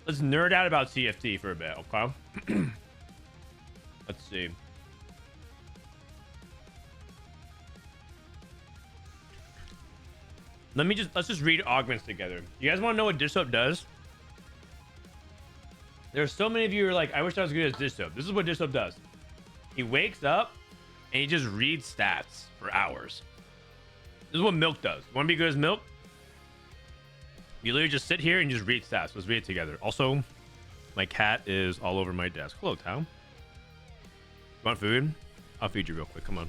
Let's nerd out about TFT for a bit, okay? Let's see. Let's just read Augments together. You guys want to know what Dish Soap does? There's so many of you who are like, I wish I was good as Dish Soap. This is what Dish Soap does. He wakes up and he just reads stats for hours. This is what Milk does. Want to be good as Milk? You literally just sit here and just read stats. Let's read it together. Also, my cat is all over my desk. Hello, Tao. You want food? I'll feed you real quick. Come on.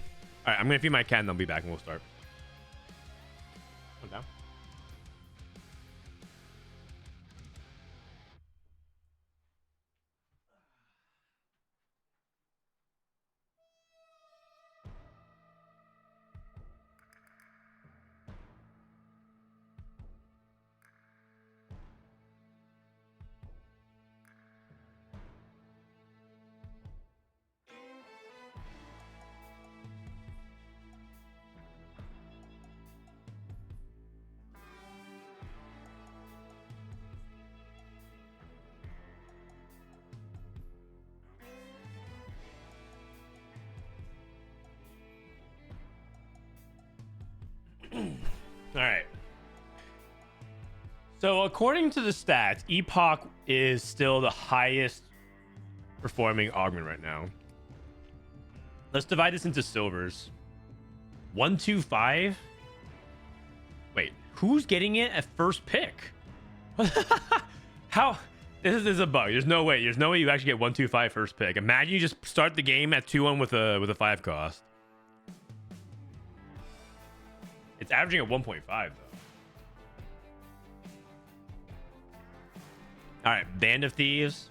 All right, I'm going to feed my cat and I'll be back and we'll start. Okay. All right. So according to the stats, Epoch is still the highest performing augment right now. Let's divide this into silvers. 125. Wait, who's getting it at first pick? How? This is a bug. There's no way. There's no way you actually get 125 first pick. Imagine you just start the game at 2-1 with a 5 cost. It's averaging at 1.5 though. All right, Band of Thieves.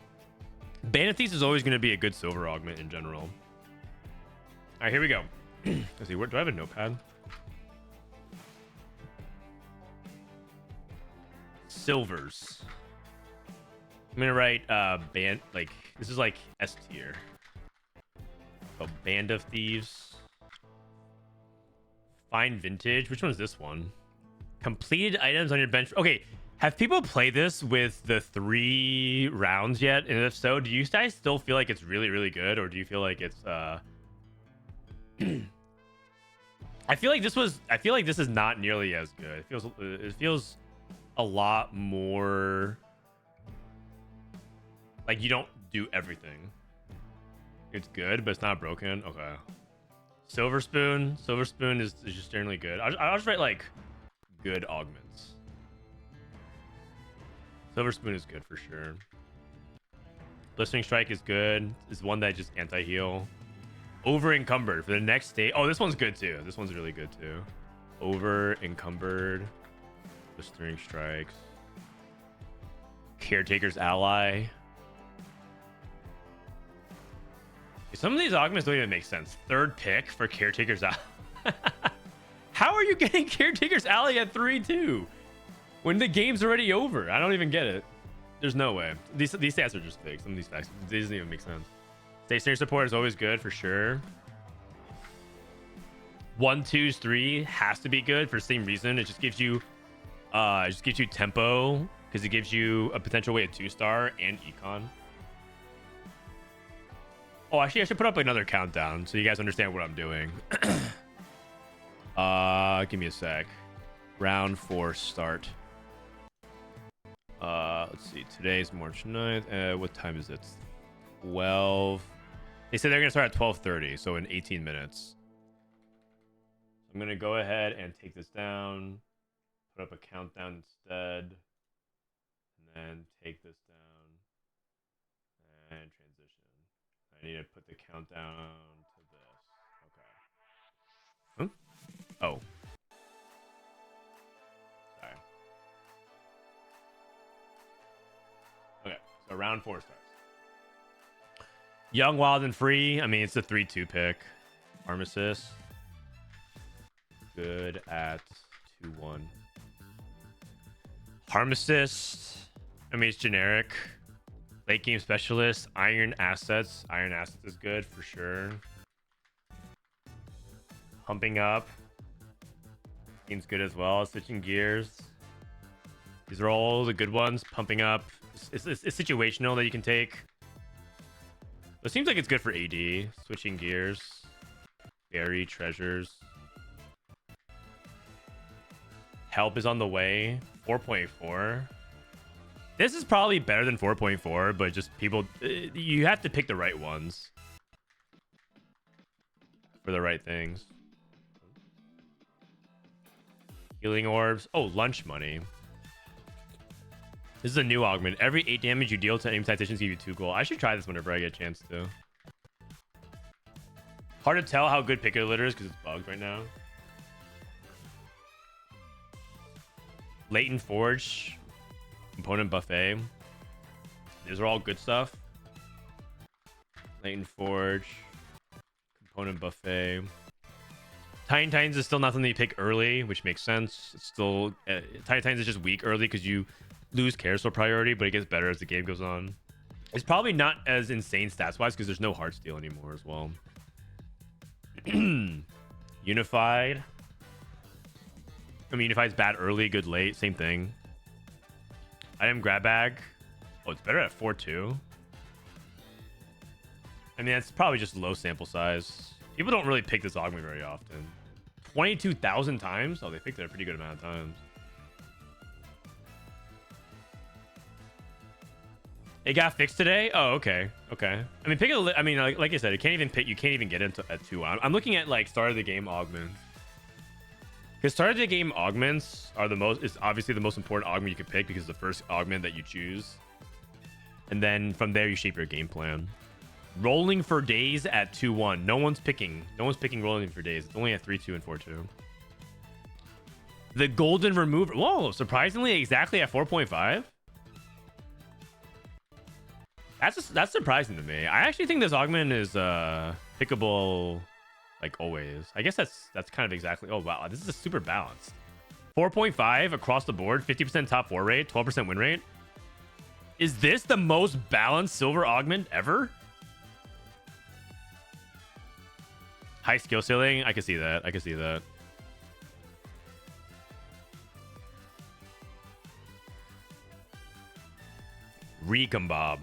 Band of Thieves is always going to be a good silver augment in general. All right, here we go. Let's see. Where do I have a notepad? Silvers. I'm gonna write band, like this is like S tier. Oh, Band of Thieves. Find vintage. Which one is this one? Completed items on your bench. Okay, have people played this with the 3 rounds yet? And if so, do you guys still feel like it's really, really good, or do you feel like it's I feel like this is not nearly as good. It feels a lot more like you don't do everything. It's good, but it's not broken. Okay. Silver Spoon is just generally good. I'll just write like good augments. Silver Spoon is good for sure. Blistering Strike is good. It's one that just anti-heal. Over Encumbered for the next state. Oh, this one's good too. This one's really good too. Over Encumbered. Blistering Strikes. Caretaker's Ally. Some of these augments don't even make sense. 3rd pick for Caretaker's Ally. How are you getting Caretaker's Ally at 3-2 when the game's already over? I don't even get it. There's no way. These stats are just fake. Some of these facts, they doesn't even make sense. Stationary support is always good for sure. 1, 2, 3 has to be good for the same reason. It just gives you tempo because it gives you a potential way at 2-star and econ. Oh, actually, I should put up another countdown so you guys understand what I'm doing. Give me a sec. Round 4 start. Let's see. Today's March 9th. What time is it? 12. They said they're going to start at 12:30, so in 18 minutes. I'm going to go ahead and take this down. Put up a countdown instead. And then take this down. And transition. I need to put the countdown to this. Okay. Huh? Oh. Sorry. Okay. So round 4 starts. Young, Wild, and Free. I mean, it's a 3-2 pick. Armistice. Good at 2-1. Armistice. I mean, it's generic. Late game specialist. Iron Assets. Iron Assets is good for sure. Humping Up. Seems good as well. Switching Gears. These are all the good ones. Pumping Up It's situational that you can take. It seems like it's good for AD. Switching gears. Berry treasures. Help is on the way. 4.4. This is probably better than 4.4, but just people... You have to pick the right ones. For the right things. Healing orbs. Oh, lunch money. This is a new augment. Every 8 damage you deal to enemy tacticians give you 2 gold. I should try this whenever I get a chance to. Hard to tell how good Picker Litter is because it's bugged right now. Latent Forge. Component Buffet. These are all good stuff. Latent Forge. Component Buffet. Titan Titans is still not something you pick early, which makes sense. It's still... Titan Titans is just weak early because you lose carousel priority, but it gets better as the game goes on. It's probably not as insane stats-wise because there's no Heartsteel anymore as well. Unified. I mean, Unified's bad early, good late. Same thing. Item grab bag. Oh, it's better at 4-2. I mean, that's probably just low sample size. People don't really pick this augment very often. 22,000 times? Oh, they picked it a pretty good amount of times. It got fixed today? Oh, okay. Okay. I mean, pick it. I mean, like I said, it can't even pick. You can't even get into at 2. I'm looking at like start of the game augments. Because start of the game augments are the most. Is obviously the most important augment you can pick because it's the first augment that you choose. And then from there you shape your game plan. Rolling for days at 2-1. No one's picking rolling for days. It's only at 3-2 and 4-2. The golden remover. Whoa! Surprisingly, exactly at 4.5. That's surprising to me. I actually think this augment is pickable like always. I guess that's kind of exactly... Oh, wow. This is a super balanced. 4.5 across the board. 50% top 4 rate. 12% win rate. Is this the most balanced silver augment ever? High skill ceiling. I can see that. I can see that. Recombobb.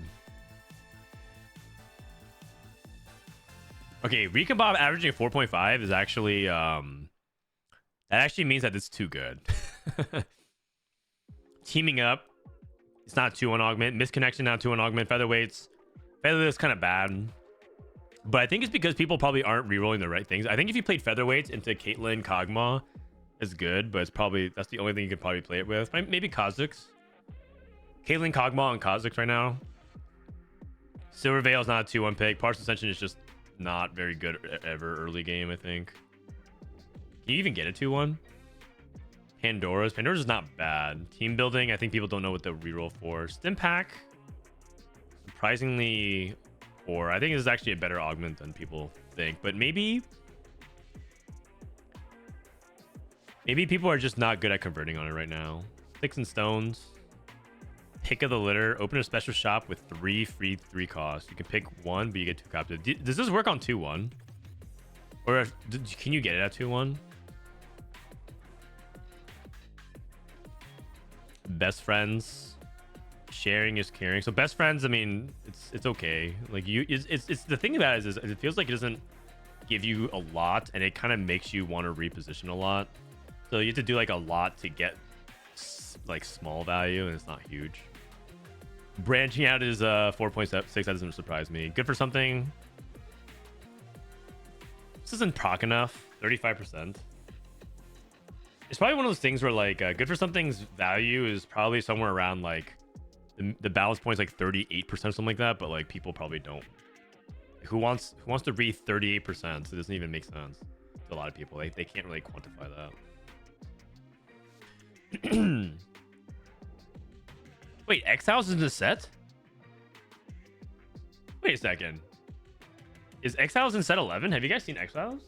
Okay, Recombobb averaging 4.5 is actually that actually means that it's too good. Teaming up, it's not 2-1 augment. Misconnection, not 2-1 augment. Featherweights, featherweight's kind of bad, but I think it's because people probably aren't rerolling the right things. I think if you played featherweights into Caitlyn Kog'Maw, it's good, but it's probably that's the only thing you could probably play it with. Maybe Kha'Zix. Caitlyn Kog'Maw and Kha'Zix right now. Silver Veil's not a 2-1 pick. Partial Ascension is just not very good ever early game, I think. Can you even get a 2-1? Pandora's is not bad. Team building, I think people don't know what the reroll for. Stim pack, surprisingly poor. I think this is actually a better augment than people think, but maybe people are just not good at converting on it right now. Sticks and stones. Pick of the litter. Open a special shop with 3 free 3 costs. You can pick 1, but you get 2 copies. Does this work on 2-1? Or can you get it at 2-1? Best friends. Sharing is caring. So best friends, I mean, it's okay. Like it's the thing about it is it feels like it doesn't give you a lot, and it kind of makes you want to reposition a lot. So you have to do like a lot to get like small value, and it's not huge. Branching out is 4.6. That doesn't surprise me. Good for something. This isn't proc enough. 35%. It's probably one of those things where like good for something's value is probably somewhere around like the balance point is like 38% or something like that, but like people probably don't. Who wants to read 38%? So it doesn't even make sense to a lot of people. They can't really quantify that. Wait, Exiles is in the set? Wait a second. Is Exiles in set 11? Have you guys seen Exiles?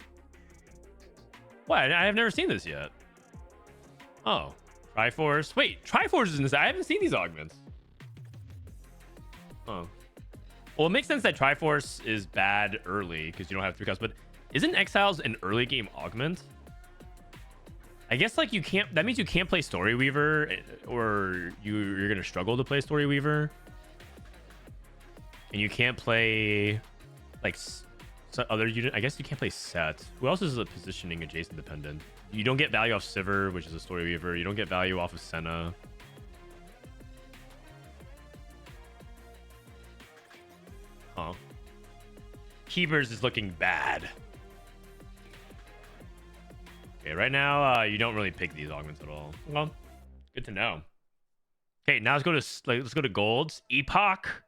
What? I have never seen this yet. Oh. Triforce. Wait, Triforce is in this. I haven't seen these augments. Oh. Well, it makes sense that Triforce is bad early because you don't have 3 costs, but isn't Exiles an early game augment? I guess like you can't. That means you can't play Story Weaver, or you're gonna struggle to play Story Weaver, and you can't play like other unit. I guess you can't play Set. Who else is a positioning adjacent dependent? You don't get value off Sivir, which is a Story Weaver. You don't get value off of Senna. Huh. Keepers is looking bad. Okay, right now you don't really pick these augments at all. Well, good to know. Okay, now let's go to golds. Epoch,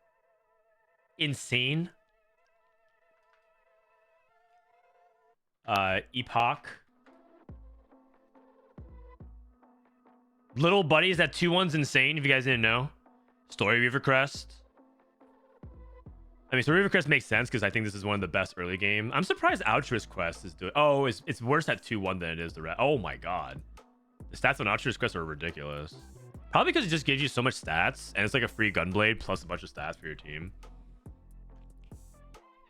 insane. Epoch. Little buddies, that 2-1's insane. If you guys didn't know, Story Weaver Crest. I mean, Story Weaver Crest makes sense because I think this is one of the best early game. I'm surprised Altruist Quest is doing. Oh, it's worse at 2-1 than it is the rest. Oh my god, the stats on Altruist Quest are ridiculous. Probably because it just gives you so much stats, and it's like a free Gunblade plus a bunch of stats for your team.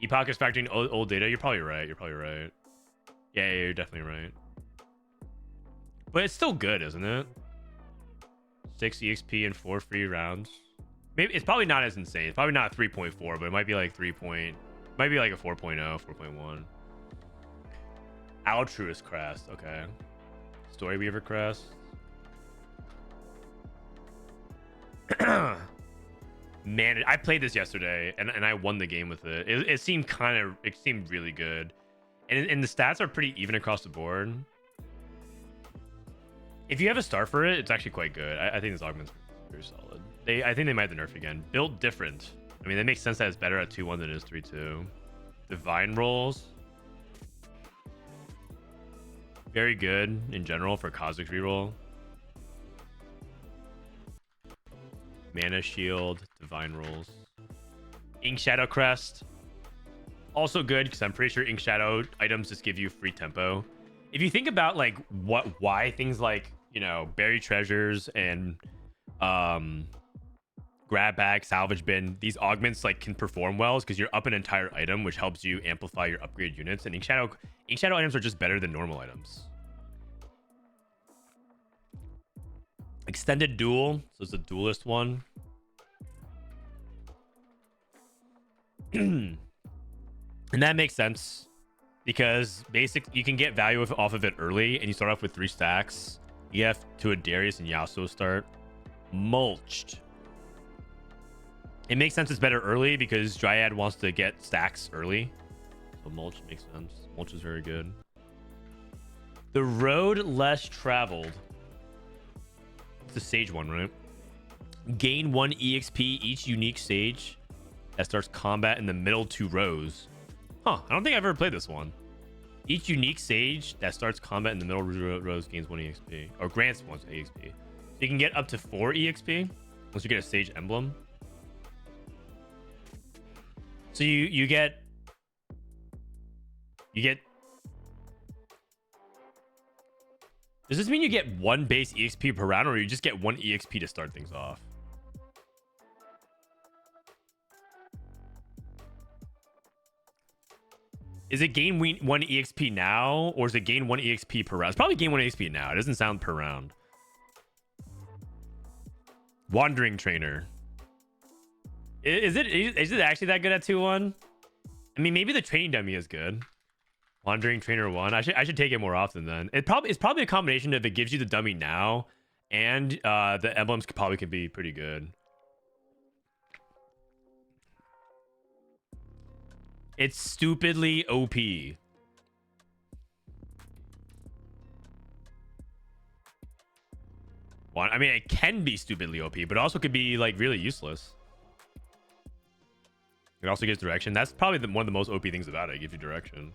Epoch is factoring old data. You're probably right. Yeah, you're definitely right. But it's still good, isn't it? 6 EXP and 4 free rounds. Maybe it's probably not as insane. It's probably not 3.4, but it might be like might be like a 4.0, 4.1. Altruist Crest. Okay. Story Weaver Crest. Man, I played this yesterday and I won the game with it. It seemed really good. And the stats are pretty even across the board. If you have a star for it, it's actually quite good. I think this augment's very solid. I think they might have the nerf again. Built different. I mean, that makes sense that it's better at 2-1 than it is 3-2. Divine rolls. Very good in general for Cosmic reroll. Mana Shield, Divine rolls. Ink Shadow Crest. Also good because I'm pretty sure Ink Shadow items just give you free tempo. If you think about like why things like, you know, Buried Treasures and grab bag, salvage bin, these augments like can perform well is because you're up an entire item, which helps you amplify your upgrade units. And Ink Shadow items are just better than normal items. Extended Duel, so it's a duelist one. And that makes sense because you can get value off of it early, and you start off with 3 stacks. You have to a Darius and Yasuo start. Mulched. It makes sense it's better early because Dryad wants to get stacks early. So Mulch makes sense. Mulch is very good. The Road Less Traveled. It's the Sage one, right? Gain 1 EXP each unique Sage that starts combat in the middle 2 rows. Huh, I don't think I've ever played this one. Each unique Sage that starts combat in the middle rows gains 1 EXP. Or grants 1 EXP. So you can get up to 4 EXP once you get a Sage emblem. So you get... Does this mean you get 1 base EXP per round, or you just get 1 EXP to start things off? Is it gain 1 EXP now, or is it gain 1 EXP per round? It's probably gain 1 EXP now. It doesn't sound per round. Wandering Trainer. Is it actually that good at 2-1? I mean, maybe the training dummy is good. Wandering Trainer 1. I should take it more often then. It's probably a combination of it gives you the dummy now, and the emblems could be pretty good. It's stupidly OP. I mean, it can be stupidly OP, but it also could be like really useless. It also gives direction. That's probably one of the most OP things about it. It gives you direction.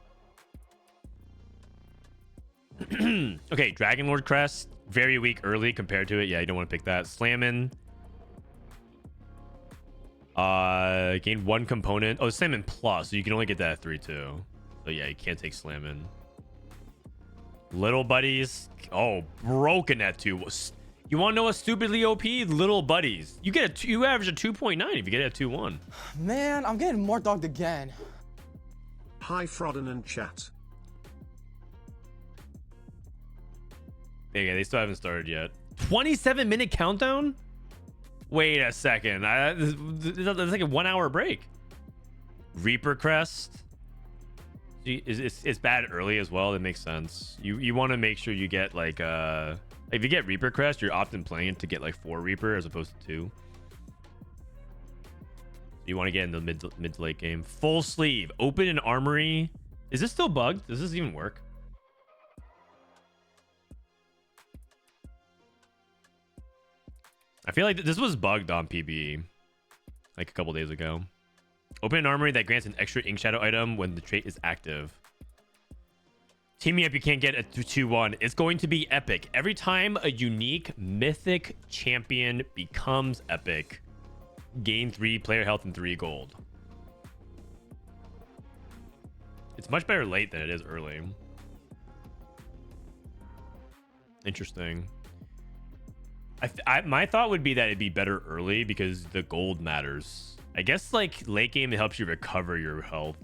Okay, Dragon Lord Crest. Very weak early compared to it. Yeah, you don't want to pick that. Slammin'. Gain 1 component. Oh, Slammin' plus. So you can only get that at 3-2. So yeah, you can't take Slammin'. Little Buddies. Oh, broken at 2. You want to know a stupidly OP? Little Buddies. You average a 2.9 if you get it at 2-1. Man, I'm getting more dogged again. Hi Frodan and chat. Yeah, they still haven't started yet. 27-minute countdown? Wait a second. That's like a 1 hour break. Reaper Crest. It's bad early as well. That makes sense. You want to make sure you get like if you get Reaper Crest, you're often playing to get like 4 Reaper as opposed to 2. You want to get in the mid to late game. Full sleeve. Open an armory. Is this still bugged? Does this even work? I feel like this was bugged on PBE like a couple days ago. Open an armory that grants an extra ink shadow item when the trait is active. Teaming up, you can't get a 2-1. It's going to be epic. Every time a unique mythic champion becomes epic, gain 3 player health and 3 gold. It's much better late than it is early. Interesting. My thought would be that it'd be better early because the gold matters. I guess like late game, it helps you recover your health.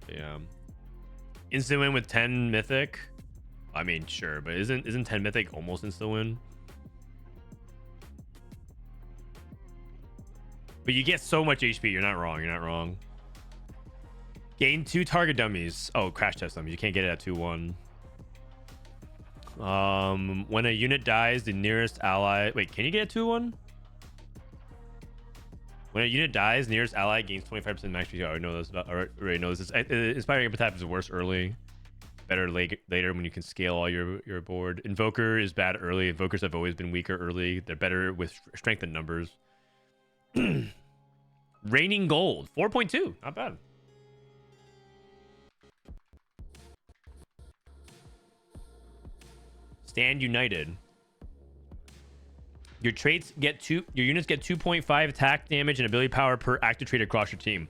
Yeah. Instant win with 10 mythic. I mean, sure, but isn't 10 mythic almost instant win? But you get so much HP. You're not wrong. You're not wrong. Gain 2 target dummies. Oh, crash test dummies. You can't get it at 2-1. When a unit dies, the nearest ally... Wait, can you get a 2-1? When a unit dies, nearest ally gains 25% max HP. I already know this. Already know this. Inspiring Epitaph is worse early. Better later when you can scale all your board. Invoker is bad early. Invokers have always been weaker early. They're better with strength and numbers. Raining Gold. 4.2. Not bad. Stand United. Your traits get your units get 2.5 attack damage and ability power per active trait across your team.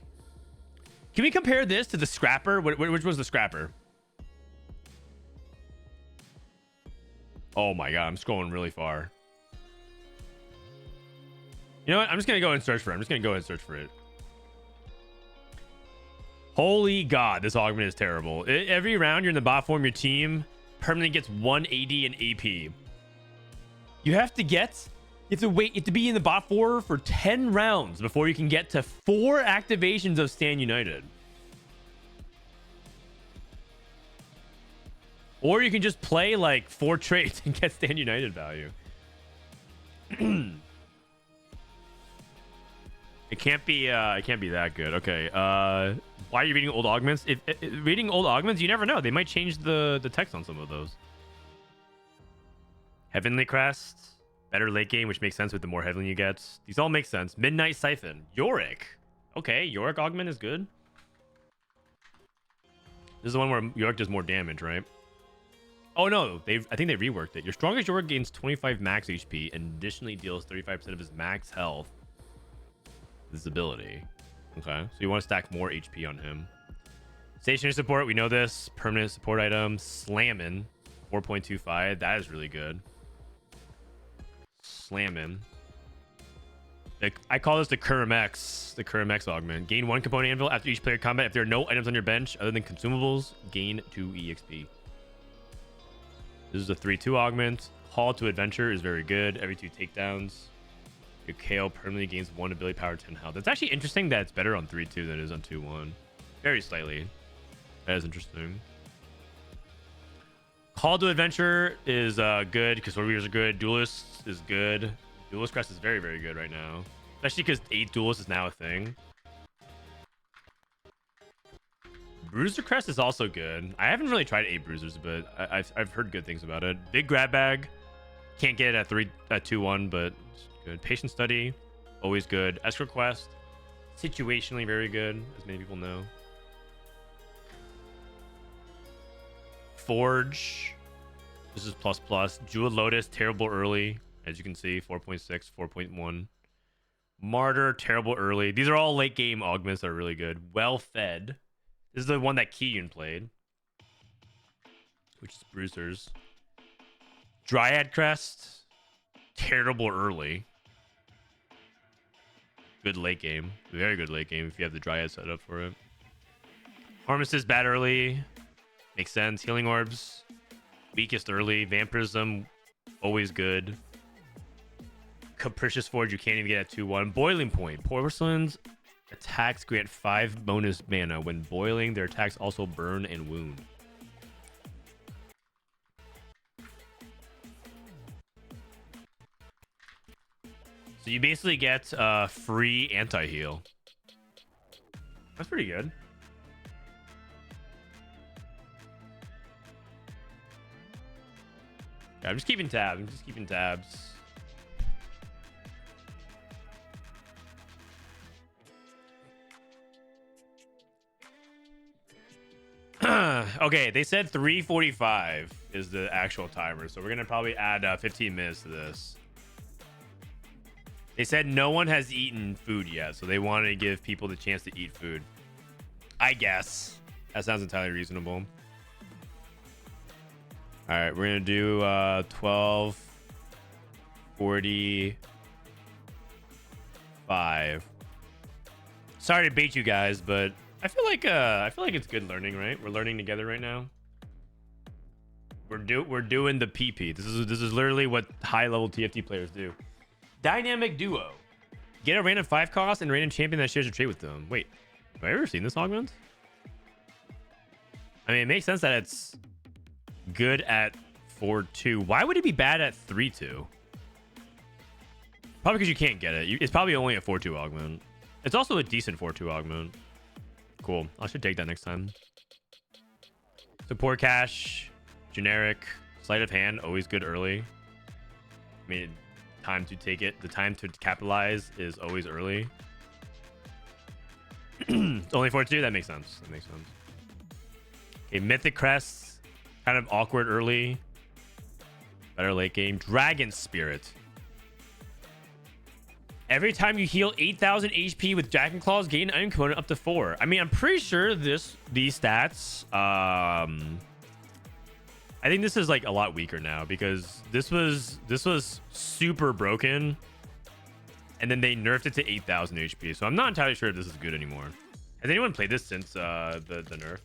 Can we compare this to the Scrapper? Which was the Scrapper? Oh my god, I'm scrolling really far. You know what? I'm just gonna go and search for it. Holy god, this augment is terrible. Every round you're in the bot form, your team permanently gets 1 AD and AP. You have to wait. You have to be in the bot for 10 rounds before you can get to 4 activations of Stand United. Or you can just play like 4 traits and get Stand United value. It can't be that good. Okay. Why are you reading old augments? If reading old augments, you never know. They might change the text on some of those. Heavenly Crest. Better late game, which makes sense with the more heavenly you get. These all make sense. Midnight Siphon. Yorick. Okay, Yorick augment is good. This is the one where Yorick does more damage, right? Oh no, I think they reworked it. Your strongest Yorick gains 25 max HP and additionally deals 35% of his max health. This ability. Okay, so you want to stack more HP on him. Stationary support, we know this. Permanent support item. Slammin'. 4.25. That is really good. Slammin'. I call this the Kurem-X. The Kurem-X augment. Gain 1 component anvil after each player combat. If there are no items on your bench other than consumables, gain 2 EXP. This is a 3-2 augment. Call to Adventure is very good. Every 2 takedowns. Your KO permanently gains 1 ability power, 10 health. It's actually interesting that it's better on 3-2 than it is on 2-1. Very slightly. That is interesting. Call to Adventure is good because Sword Weavers are good. Duelists is good. Duelist Crest is very, very good right now. Especially because 8 Duelists is now a thing. Bruiser Crest is also good. I haven't really tried 8 Bruisers, but I've heard good things about it. Big Grab Bag. Can't get it at 2-1, but it's good. Patient Study. Always good. Escort Quest. Situationally very good, as many people know. Forge. This is ++. Jewel Lotus, terrible early. As you can see, 4.6, 4.1. Martyr, terrible early. These are all late game augments that are really good. Well Fed. This is the one that Kiyun played, which is Bruisers. Dryad Crest, terrible early. Good late game. Very good late game if you have the Dryad set up for it. Armistice, bad early. Makes sense. Healing Orbs. Weakest early. Vampirism, always good. Capricious Forge, you can't even get at 2-1. Boiling Point. Porcelain's attacks grant 5 bonus mana. When boiling, their attacks also burn and wound. So you basically get free anti-heal. That's pretty good. Yeah, I'm just keeping tabs. Okay, they said 3:45 is the actual timer, so we're gonna probably add 15 minutes to this. They said no one has eaten food yet, so they wanted to give people the chance to eat food. I guess that sounds entirely reasonable. All right, we're gonna do 12:45. Sorry to bait you guys, but I feel like it's good learning, right? We're learning together right now. We're doing the PP. This is literally what high level TFT players do. Dynamic duo. Get a random 5 cost and a random champion that shares a trait with them. Wait, have I ever seen this augment? I mean, it makes sense that it's good at 4-2. Why would it be bad at 3-2? Probably because you can't get it. It's probably only a 4-2 augment. It's also a decent 4-2 augment. Cool. I should take that next time. Support cash, generic, sleight of hand, always good early. I mean, time to take it. The time to capitalize is always early. It's only 4-2. That makes sense. Okay, Mythic Crest, kind of awkward early. Better late game. Dragon Spirit. Every time you heal 8,000 HP with Dragon Claws, gain an item component up to 4. I mean, I'm pretty sure these stats. I think this is like a lot weaker now because this was super broken, and then they nerfed it to 8,000 HP. So I'm not entirely sure if this is good anymore. Has anyone played this since the nerf?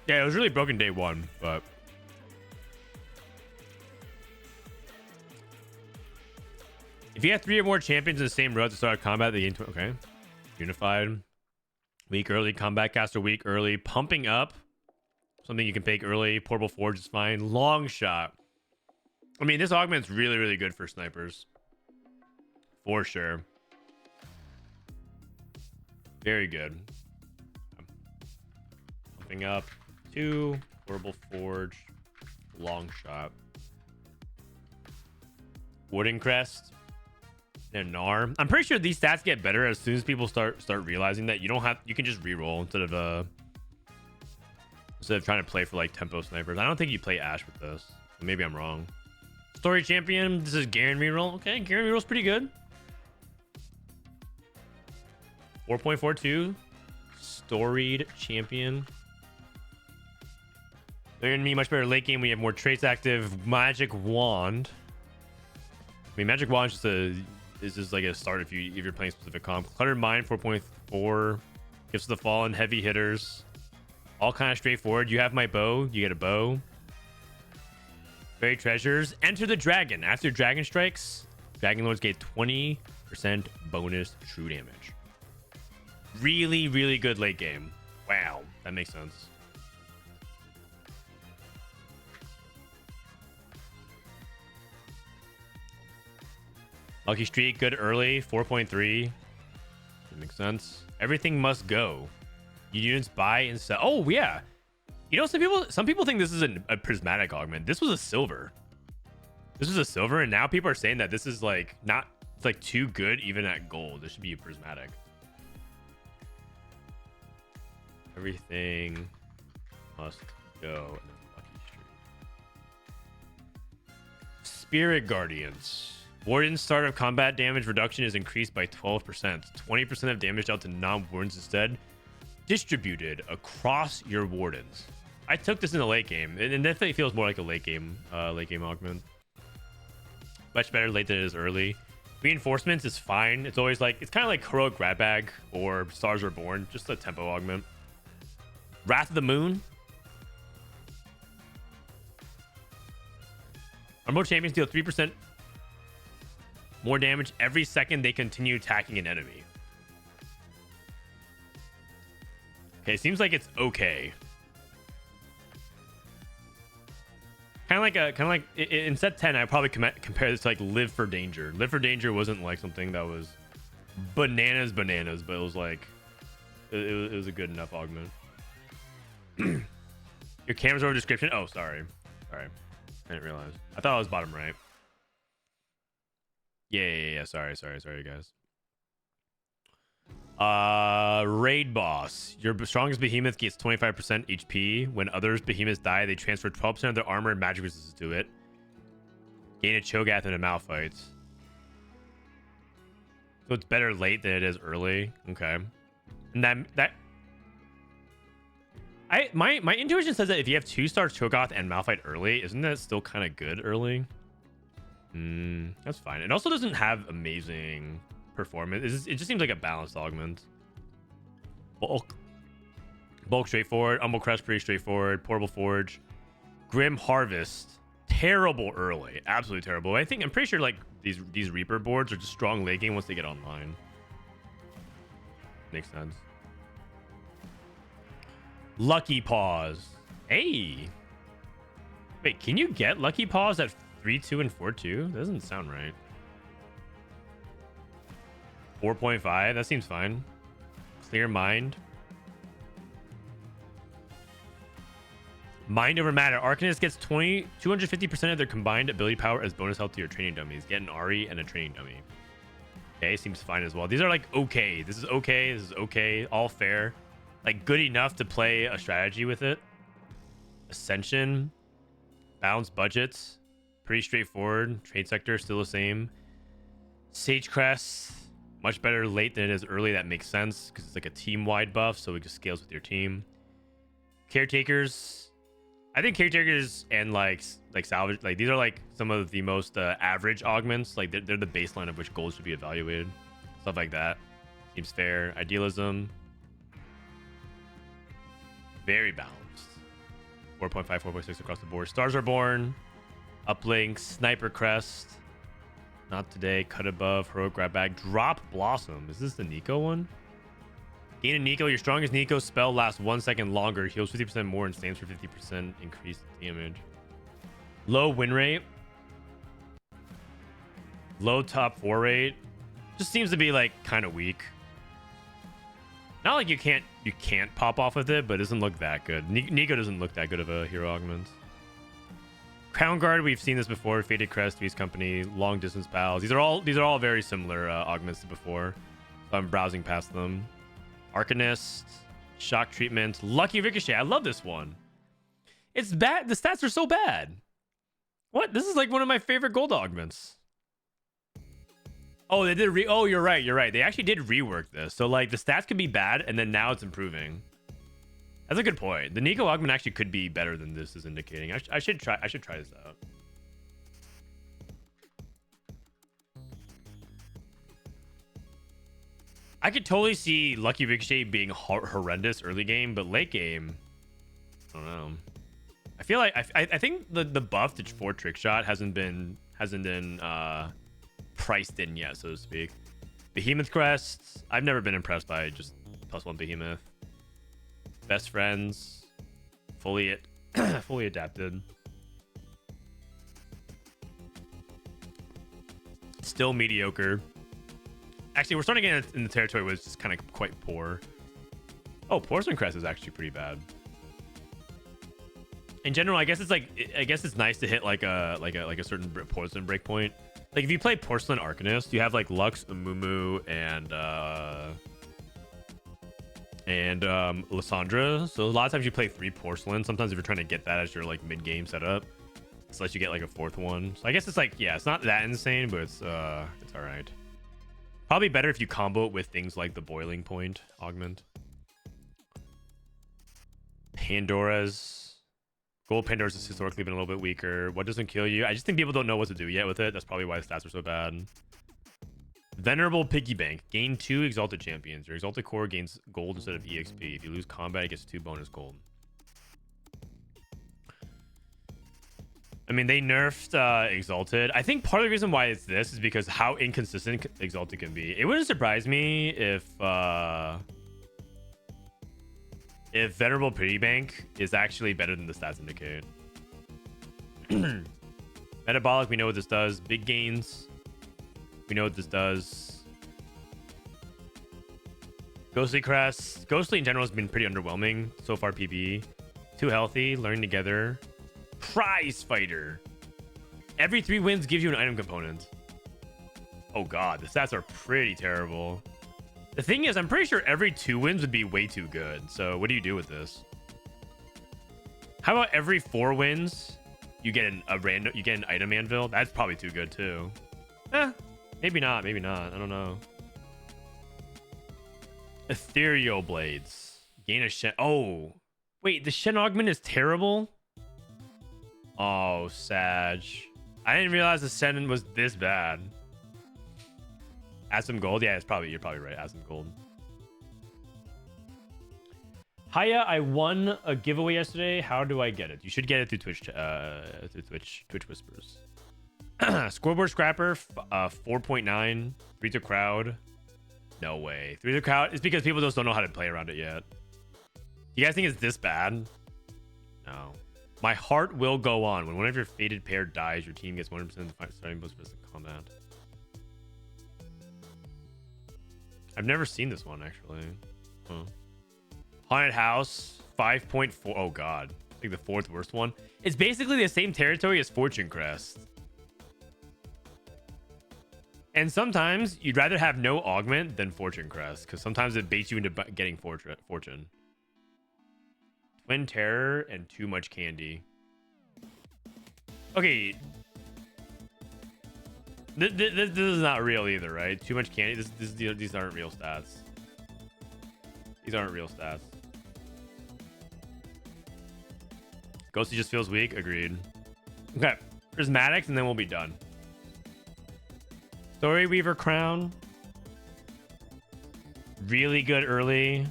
Yeah, it was really broken day 1, but if you have 3 or more champions in the same row at the start of combat, the game. Okay, unified, weak early, combat caster weak early, pumping up, something you can pick early. Portable Forge is fine. Long shot. I mean, this augment's really, really good for snipers, for sure. Very good. Pumping up. 2, Portable Forge, long shot, Wooden Crest, and Gnar. I'm pretty sure these stats get better as soon as people start realizing that you can just reroll instead of trying to play for like tempo snipers. I don't think you play Ash with this. Maybe I'm wrong. Story champion. This is Garen reroll. Okay, Garen reroll's pretty good. 4.42. Storied champion. They're going to be much better late game when you have more traits active. Magic Wand. I mean, Magic Wand is just like a start if you're playing specific comp. Cluttered Mind 4.4. Gifts of the Fallen, heavy hitters. All kind of straightforward. You have my bow. You get a bow. Buried Treasures. Enter the Dragon. After Dragon strikes, Dragon Lords get 20% bonus true damage. Really, really good late game. Wow. That makes sense. Lucky Streak, good early, 4.3. That makes sense. Everything must go. Units buy and sell. Oh yeah, you know, some people think this is a prismatic augment. This was a silver. And now people are saying that this is like not. It's like too good even at gold. This should be a prismatic. Everything must go. Lucky Streak. Spirit Guardians. Warden's start of combat damage reduction is increased by 12%. 20% of damage dealt to non-wardens instead distributed across your wardens. I took this in the late game. It definitely feels more like a late game augment. Much better late than it is early. Reinforcements is fine. It's always like, it's kind of like Heroic Grab Bag or Stars Are Born, just a tempo augment. Wrath of the Moon. Remote champions deal 3% more damage every second they continue attacking an enemy. Okay, seems like it's okay. Kind of like in set 10, I probably compare this to like Live for Danger. Live for Danger wasn't like something that was bananas, but it was like it was a good enough augment. Your camera's over description. Oh, sorry. I didn't realize. I thought it was bottom right. Yeah. Sorry, guys. Raid boss. Your strongest behemoth gets 25% HP. When others behemoths die, they transfer 12% of their armor and magic resistance to it. Gain a Cho'Gath in a Malphite. So it's better late than it is early. Okay. And my intuition says that if you have 2-star Cho'Gath and Malphite early, isn't that still kind of good early? That's fine. It also doesn't have amazing performance. It just seems like a balanced augment. Bulk straightforward. Humble Crest pretty straightforward. Portable Forge. Grim Harvest terrible early, absolutely terrible. I'm pretty sure like these Reaper boards are just strong late game once they get online. Makes sense. Lucky Paws. Hey, wait, can you get Lucky Paws at 3-2 and 4-2? That doesn't sound right. 4.5, that seems fine. Clear Mind. Mind over Matter. Arcanist gets 250% of their combined ability power as bonus health to your training dummies. Get an Ari and a training dummy. Okay, seems fine as well. These are like okay. This is okay. This is okay. All fair. Like good enough to play a strategy with it. Ascension. Balanced budgets. Pretty straightforward. Trade sector still the same. Sage Crest. Much better late than it is early. That makes sense because it's like a team-wide buff, so it just scales with your team. Caretakers. I think caretakers and like salvage, like these are like some of the most average augments. Like they're the baseline of which goals should be evaluated. Stuff like that seems fair. Idealism, very balanced. 4.5, 4.6 across the board. Stars Are Born, Uplinks, Sniper Crest. Not today. Cut Above, Heroic Grab Bag, Drop Blossom. Is this the Nico one? Gain a Nico. Your strongest Nico spell lasts 1 second longer, heals 50% more, and stands for 50% increased damage. Low win rate. Low top 4 rate. Just seems to be like kind of weak. Not like you can't pop off with it, but it doesn't look that good. Nico doesn't look that good of a hero augment. Crown Guard, we've seen this before. Faded Crest, Three's Company, Long Distance Pals. These are all very similar augments to before. So I'm browsing past them. Arcanist, Shock Treatment, Lucky Ricochet. I love this one. It's bad. The stats are so bad. What? This is like one of my favorite gold augments. Oh, they did oh, you're right. They actually did rework this. So like the stats could be bad and then now it's improving. That's a good point. The Nico augment actually could be better than this is indicating. I should try this out. I could totally see Lucky Ricochet being horrendous early game, but late game, I don't know. I feel like I think the buff for Trick Shot hasn't been priced in yet, so to speak. Behemoth Crest. I've never been impressed by just +1 Behemoth. Best Friends, fully adapted. Still mediocre. Actually, we're starting to get in the territory where it's just kind of quite poor. Oh, Porcelain Crest is actually pretty bad. In general, I guess it's nice to hit like a certain porcelain breakpoint. Like if you play Porcelain Arcanist, you have like Lux, Amumu, and Lysandra. So a lot of times you play 3 porcelain. Sometimes if you're trying to get that as your like mid-game setup, it's lets you get like a 4th one. So I guess it's like, yeah, it's not that insane, but it's all right. Probably better if you combo it with things like the Boiling Point augment. Pandora's Gold Pandora's has historically been a little bit weaker. What doesn't kill you? I just think people don't know what to do yet with it. That's probably why the stats are so bad. Venerable Piggy Bank. Gain 2 Exalted Champions. Your Exalted Core gains gold instead of EXP. If you lose combat, it gets 2 bonus gold. I mean, they nerfed Exalted. I think part of the reason why it's this is because how inconsistent Exalted can be. It wouldn't surprise me if Venerable Piggy Bank is actually better than the stats indicate. Metabolic, we know what this does. Big gains, we know what this does. Ghostly Crest. Ghostly in general has been pretty underwhelming so far. PvE. Too healthy. Learning together. Prize Fighter. Every 3 wins gives you an item component. Oh god, the stats are pretty terrible. The thing is, I'm pretty sure every 2 wins would be way too good. So what do you do with this? How about every 4 wins you get an item anvil? That's probably too good too. Maybe not. Maybe not. I don't know. Ethereal Blades. Gain a Shen. Oh, wait. The Shen augment is terrible. Oh, Sag. I didn't realize the Shen was this bad. Add some gold. Yeah, you're probably right. Add some gold. Hiya, I won a giveaway yesterday. How do I get it? You should get it through Twitch Whispers. Scoreboard Scrapper, 4.9. 3 to crowd. No way. 3 to crowd. It's because people just don't know how to play around it yet. You guys think it's this bad? No. My heart will go on. When one of your fated pair dies, your team gets 100% of the starting boost in combat. I've never seen this one, actually. Huh. Haunted House, 5.4. Oh, God. I think the 4th worst one. It's basically the same territory as Fortune Crest. And sometimes you'd rather have no augment than Fortune Crest, because sometimes it baits you into getting Fortune. Twin Terror and too much candy. Okay. This is not real either, right? Too much candy. These aren't real stats. These aren't real stats. Ghosty just feels weak. Agreed. Okay. Prismatics, and then we'll be done. Story Weaver Crown. Really good early.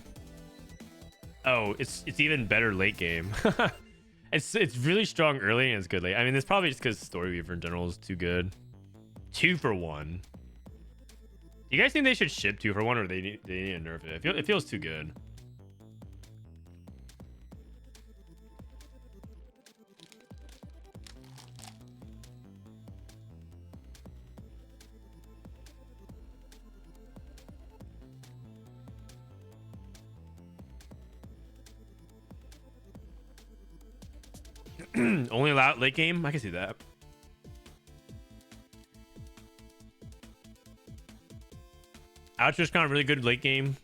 Oh, it's even better late game. it's really strong early and it's good late. I mean, it's probably just because Story Weaver in general is too good. 2 for 1. Do you guys think they should ship 2 for 1 or they need to nerf it? It feels too good. Only allowed late game? I can see that. Outrageous kind of really good late game.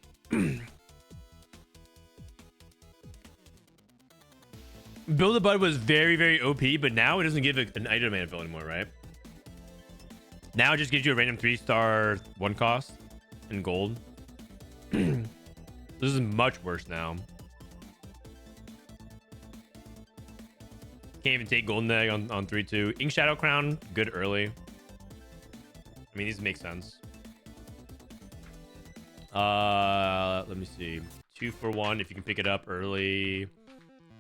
Build-A-Bud was very, very OP, but now it doesn't give an item anvil anymore, right? Now it just gives you a random 3-star 1 cost in gold. This is much worse now. Can't even take Golden Egg on 3-2. Ink Shadow Crown, good early. I mean, these make sense. Let me see. 2 for 1 if you can pick it up early.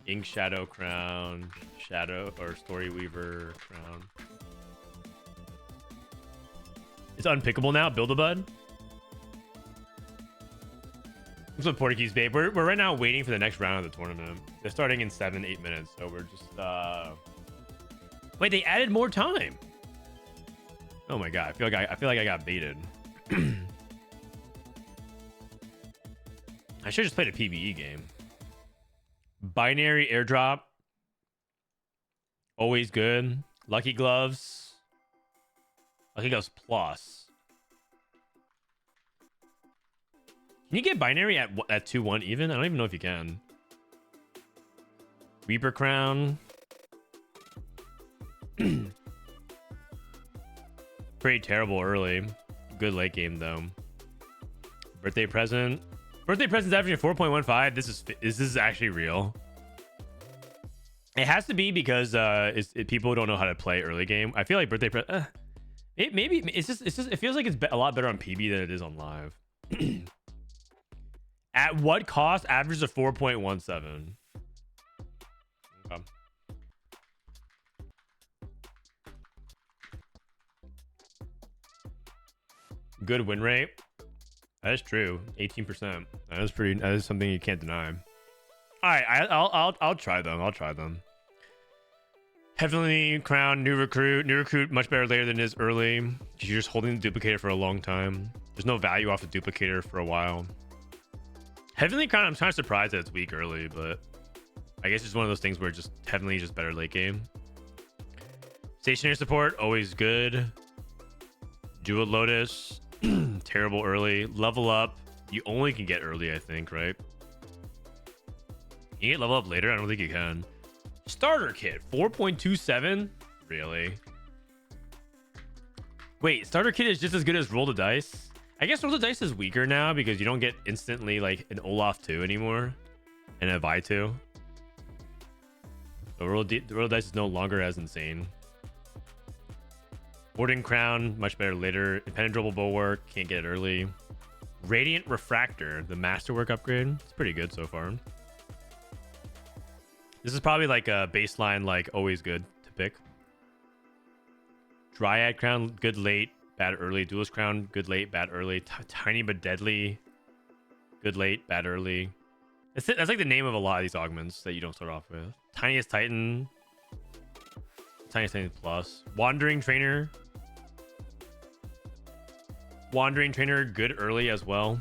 Ink Shadow Crown, Shadow or Story Weaver Crown. It's unpickable now. Build-A-Bud. What's up, Portuguese Babe? We're right now waiting for the next round of the tournament. They're starting in 7-8 minutes, so we're just wait, they added more time. Oh my god, I feel like I got baited. I should have just played a PvE game. Binary airdrop. Always good. Lucky Gloves. Lucky Gloves Plus. Can you get binary at 2-1 even? I don't even know if you can. Reaper Crown. Pretty terrible early. Good late game though. Birthday present. Birthday present's averaging 4.15. This is actually real. It has to be because people don't know how to play early game. I feel like maybe it's just it feels like it's a lot better on PB than it is on live. At what cost? Average of 4.17. Okay. Good win rate. That is true. 18%. That is pretty. That is something you can't deny. All right, I'll try them. I'll try them. Heavenly Crown, new recruit. New recruit much better later than it is early. You're just holding the duplicator for a long time. There's no value off the duplicator for a while. Heavenly Crown, I'm kind of surprised that it's weak early, but I guess it's one of those things where just Heavenly is just better late game. Stationary support, always good. Jewel Lotus, terrible early. Level up, you only can get early, I think, right? You get level up later? I don't think you can. Starter kit, 4.27? Really? Wait, starter kit is just as good as roll the dice? I guess roll the dice is weaker now because you don't get instantly like an Olaf 2 anymore and a Vi 2. So roll the dice is no longer as insane. Warding Crown, much better later. Impenetrable Bulwark, can't get it early. Radiant Refractor, the Masterwork upgrade. It's pretty good so far. This is probably like a baseline, like always good to pick. Dryad Crown, good late, bad early. Duelist Crown, good late, bad early. Tiny but deadly, good late, bad early. That's like the name of a lot of these augments that you don't start off with. Tiniest Titan, Tiniest Titan Plus. Wandering Trainer, good early as well.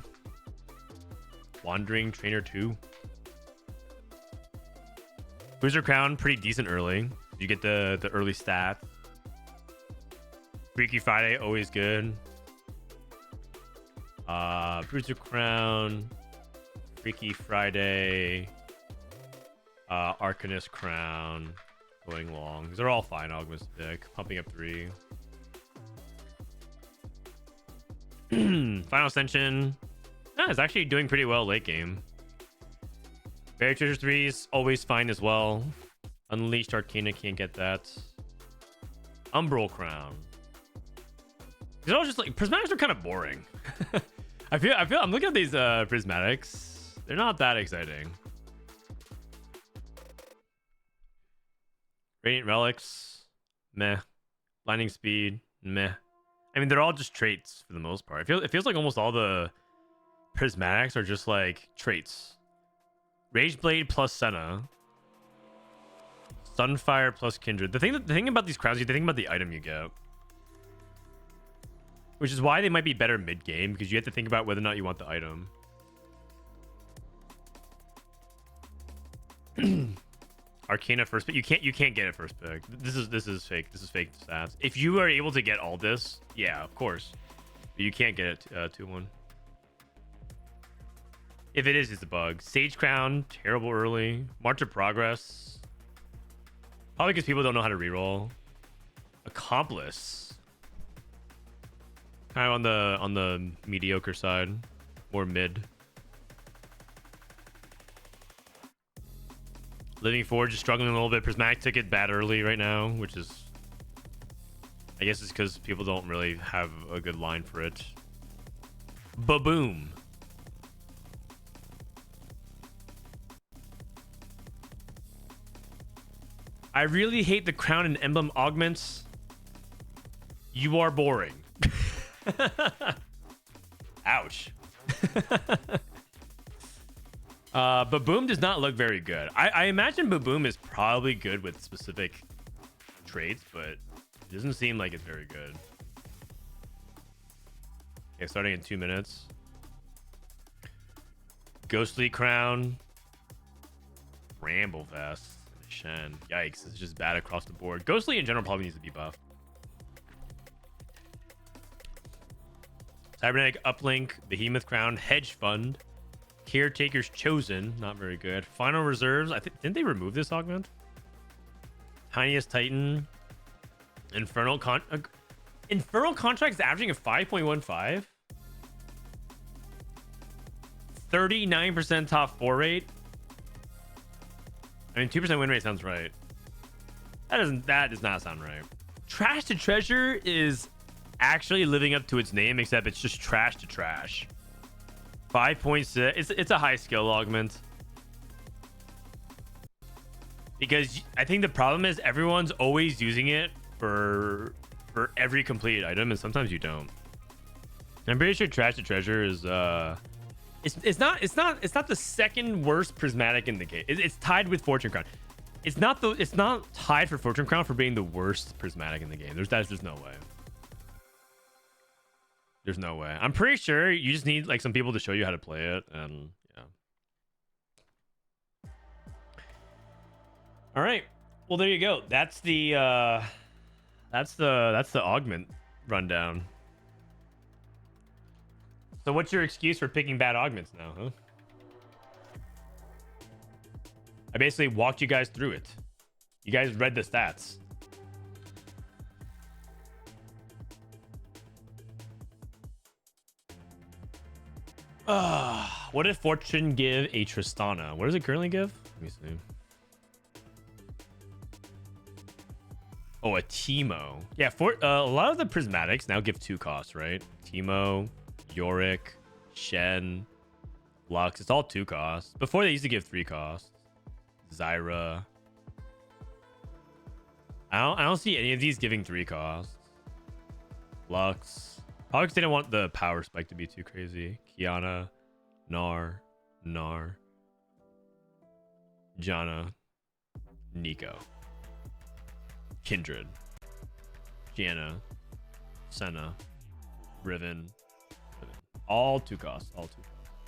Wandering Trainer 2. Bruiser Crown, pretty decent early. You get the early stat. Freaky Friday, always good. Bruiser Crown, Freaky Friday, Arcanist Crown, going long. These are all fine augments to pick. Pumping up 3. Final Ascension. It's actually doing pretty well late game. Buried Treasure 3 is always fine as well. Unleashed Arcana, can't get that. Umbral Crown. These are all just like prismatics are kind of boring. I feel I'm looking at these prismatics. They're not that exciting. Radiant Relics, meh. Blinding Speed, meh. I mean, they're all just traits for the most part. It feels like almost all the prismatics are just like traits. Rageblade plus Senna. Sunfire plus Kindred. The thing about these crowns, you think about the item you get. Which is why they might be better mid-game, because you have to think about whether or not you want the item. Arcana first pick. You can't get it first pick. This is fake. This is fake stats. If you are able to get all this, yeah, of course. But you can't get it 2-1. If it is, it's a bug. Sage Crown, terrible early. March of Progress. Probably because people don't know how to reroll. Accomplice. Kind of on the mediocre side. More mid. Living Forge is struggling a little bit. Prismatic Ticket bad early right now, which is... I guess it's because people don't really have a good line for it. Ba-boom. I really hate the crown and emblem augments. You are boring. Ouch. Baboom does not look very good. I imagine Baboom is probably good with specific traits, but it doesn't seem like it's very good. Okay, starting in 2 minutes. Ghostly Crown. Ramble Vest. Shen. Yikes, it's just bad across the board. Ghostly in general probably needs to be buffed. Cybernetic Uplink, Behemoth Crown, Hedge Fund, Caretaker's Chosen, not very good. Final Reserves, didn't they remove this augment? Tiniest Titan, Infernal Contract is averaging a 5.15. 39% top 4 rate. I mean, 2% win rate sounds right. That does not sound right. Trash to treasure is actually living up to its name, except it's just trash to trash. 5.6. It's a high skill augment. Because I think the problem is everyone's always using it for every completed item, and sometimes you don't. I'm pretty sure trash to treasure is it's not the second worst prismatic in the game. It's tied with Fortune Crown. It's not tied for Fortune Crown for being the worst prismatic in the game. There's no way. There's no way. I'm pretty sure you just need like some people to show you how to play it, and yeah. All right. Well, there you go. That's the augment rundown. So what's your excuse for picking bad augments now, huh? I basically walked you guys through it. You guys read the stats. What did Fortune give a Tristana? What does it currently give? Let me see. Oh, a Teemo. Yeah, a lot of the prismatics now give 2 costs, right? Teemo, Yorick, Shen, Lux. It's all 2 costs. Before they used to give 3 costs. Zyra. I don't see any of these giving 3 costs. Lux. Probably because they don't want the power spike to be too crazy. Kiana, Gnar, Janna, Nico, Kindred, Gianna, Senna, Riven. All 2 costs. All 2 costs.